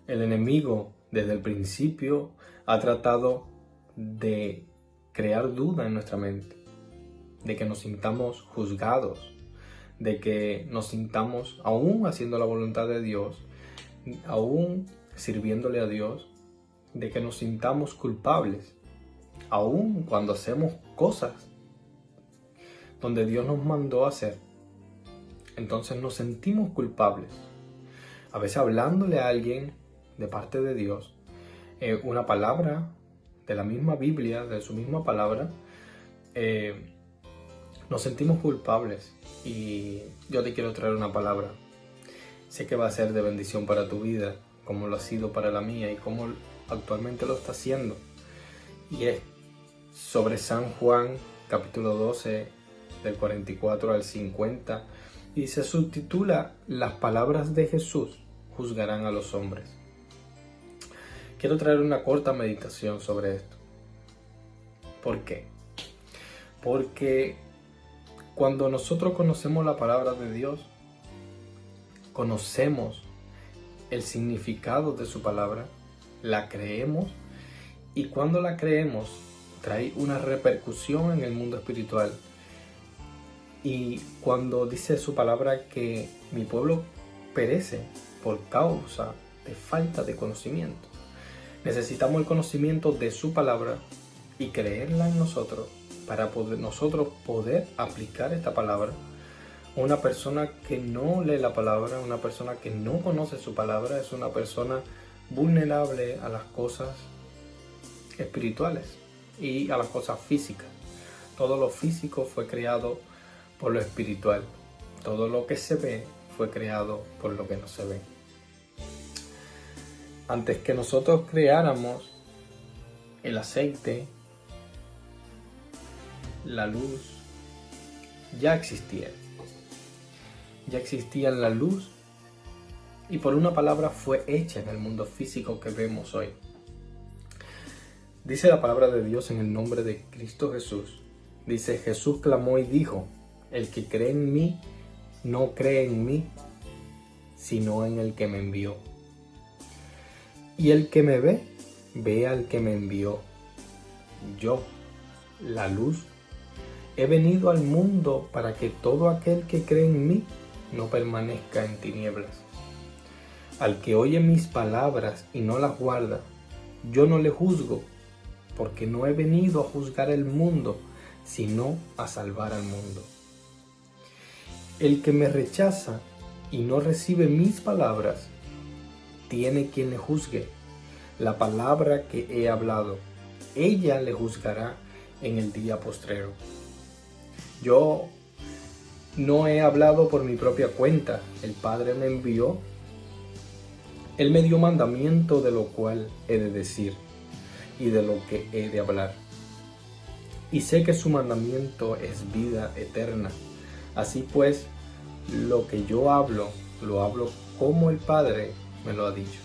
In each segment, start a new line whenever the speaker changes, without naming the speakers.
El enemigo desde el principio ha tratado de crear duda en nuestra mente, de que nos sintamos juzgados, de que nos sintamos aún haciendo la voluntad de Dios, aún sirviéndole a Dios, de que nos sintamos culpables, aún cuando hacemos cosas donde Dios nos mandó a hacer. Entonces nos sentimos culpables. A veces hablándole a alguien de parte de Dios, una palabra de la misma Biblia, de su misma palabra, nos sentimos culpables. Y yo te quiero traer una palabra. Sé que va a ser de bendición para tu vida, como lo ha sido para la mía y como actualmente lo está haciendo. Y es sobre San Juan, capítulo 12, del 44 al 50. Y se subtitula: Las palabras de Jesús juzgarán a los hombres. Quiero traer una corta meditación sobre esto. ¿Por qué? Porque cuando nosotros conocemos la palabra de Dios, conocemos el significado de su palabra, la creemos, y cuando la creemos trae una repercusión en el mundo espiritual. Y cuando dice su palabra que mi pueblo perece por causa de falta de conocimiento, necesitamos el conocimiento de su palabra y creerla en nosotros para nosotros poder aplicar esta palabra. Una persona que no lee la palabra, una persona que no conoce su palabra, es una persona vulnerable a las cosas espirituales y a las cosas físicas. Todo lo físico fue creado por lo espiritual. Todo lo que se ve fue creado por lo que no se ve. Antes que nosotros creáramos el aceite, la luz, ya existía. Ya existía la luz y por una palabra fue hecha en el mundo físico que vemos hoy. Dice la palabra de Dios en el nombre de Cristo Jesús. Dice: Jesús clamó y dijo: el que cree en mí, no cree en mí, sino en el que me envió. Y el que me ve, ve al que me envió. Yo, la luz, he venido al mundo para que todo aquel que cree en mí no permanezca en tinieblas. Al que oye mis palabras y no las guarda, yo no le juzgo, porque no he venido a juzgar el mundo, sino a salvar al mundo. El que me rechaza y no recibe mis palabras, tiene quien le juzgue. La palabra que he hablado, ella le juzgará en el día postrero. Yo no he hablado por mi propia cuenta. El Padre me envió. Él me dio mandamiento de lo cual he de decir y de lo que he de hablar. Y sé que su mandamiento es vida eterna. Así pues, lo que yo hablo, lo hablo como el Padre me lo ha dicho.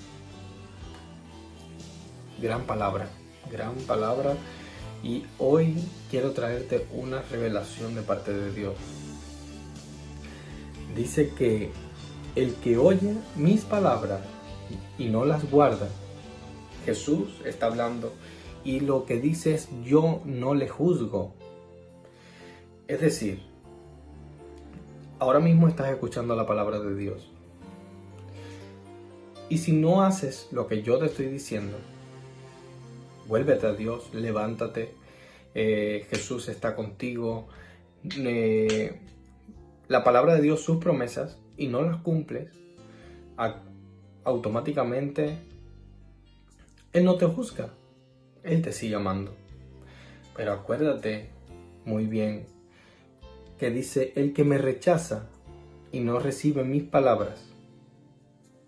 Gran palabra. Y hoy quiero traerte una revelación de parte de Dios. Dice que el que oye mis palabras y no las guarda, Jesús está hablando, y lo que dice es: yo no le juzgo. Es decir, ahora mismo estás escuchando la palabra de Dios. Y si no haces lo que yo te estoy diciendo, vuélvete a Dios, levántate. Jesús está contigo. La palabra de Dios, sus promesas, y no las cumples, automáticamente Él no te juzga. Él te sigue amando. Pero acuérdate muy bien que dice: el que me rechaza y no recibe mis palabras,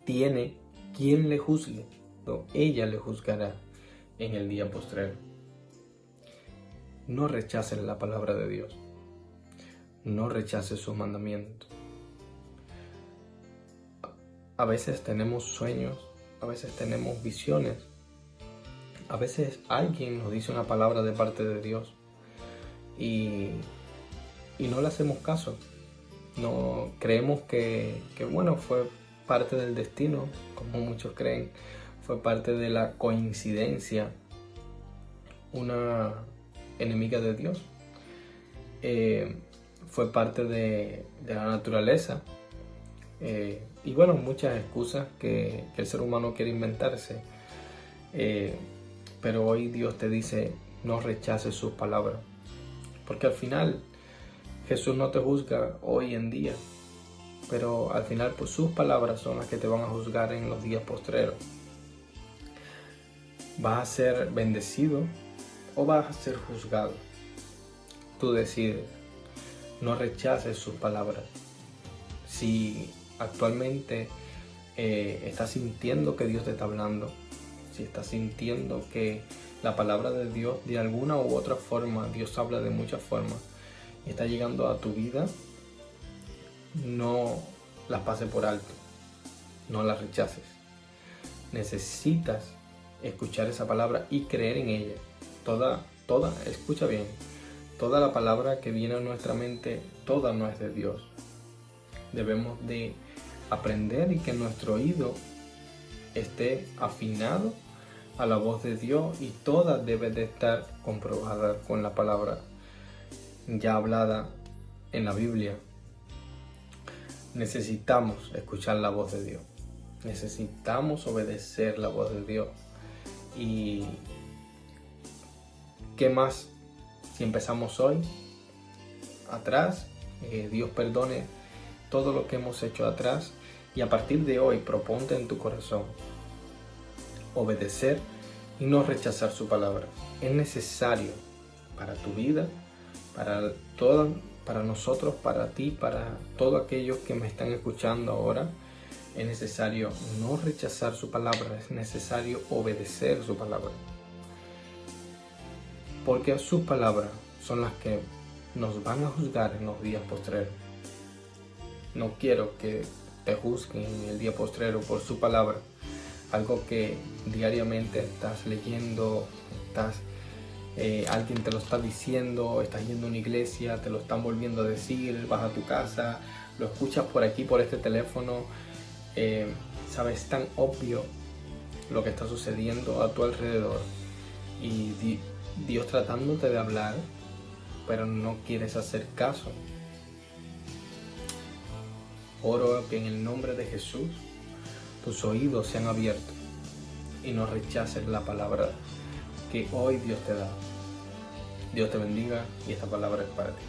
tiene quien le juzgue, o ella le juzgará en el día postrero. No rechaces la palabra de Dios. No rechaces sus mandamientos. A veces tenemos sueños, a veces tenemos visiones, a veces alguien nos dice una palabra de parte de Dios y no le hacemos caso. No creemos que bueno, fue parte del destino, como muchos creen, fue parte de la coincidencia, una enemiga de Dios. Fue parte de la naturaleza. Y bueno, muchas excusas que el ser humano quiere inventarse. Pero hoy Dios te dice, no rechaces sus palabras. Porque al final Jesús no te juzga hoy en día, pero al final pues sus palabras son las que te van a juzgar en los días postreros. ¿Vas a ser bendecido o vas a ser juzgado? Tú decides. No rechaces sus palabras. Si actualmente estás sintiendo que Dios te está hablando, si estás sintiendo que la palabra de Dios de alguna u otra forma, Dios habla de muchas formas, y está llegando a tu vida, no las pases por alto, no las rechaces. Necesitas escuchar esa palabra y creer en ella. Escucha bien, toda la palabra que viene a nuestra mente, toda no es de Dios. Debemos de aprender y que nuestro oído esté afinado a la voz de Dios, y toda debe de estar comprobada con la palabra ya hablada en la Biblia. Necesitamos escuchar la voz de Dios. Necesitamos obedecer la voz de Dios. ¿Y qué más si empezamos hoy? Atrás, Dios perdone todo lo que hemos hecho atrás, y a partir de hoy proponte en tu corazón obedecer y no rechazar su palabra. Es necesario para tu vida, para nosotros, para ti, para todos aquellos que me están escuchando ahora. Es necesario no rechazar su palabra, es necesario obedecer su palabra. Porque sus palabras son las que nos van a juzgar en los días postreros. No quiero que te juzguen en el día postrero por su palabra. Algo que diariamente estás leyendo, alguien te lo está diciendo, estás yendo a una iglesia, te lo están volviendo a decir, vas a tu casa, lo escuchas por aquí, por este teléfono. Sabes, tan obvio lo que está sucediendo a tu alrededor, y Dios tratándote de hablar, pero no quieres hacer caso. Oro que en el nombre de Jesús tus oídos sean abiertos y no rechaces la palabra que hoy Dios te da. Dios te bendiga, y esta palabra es para ti.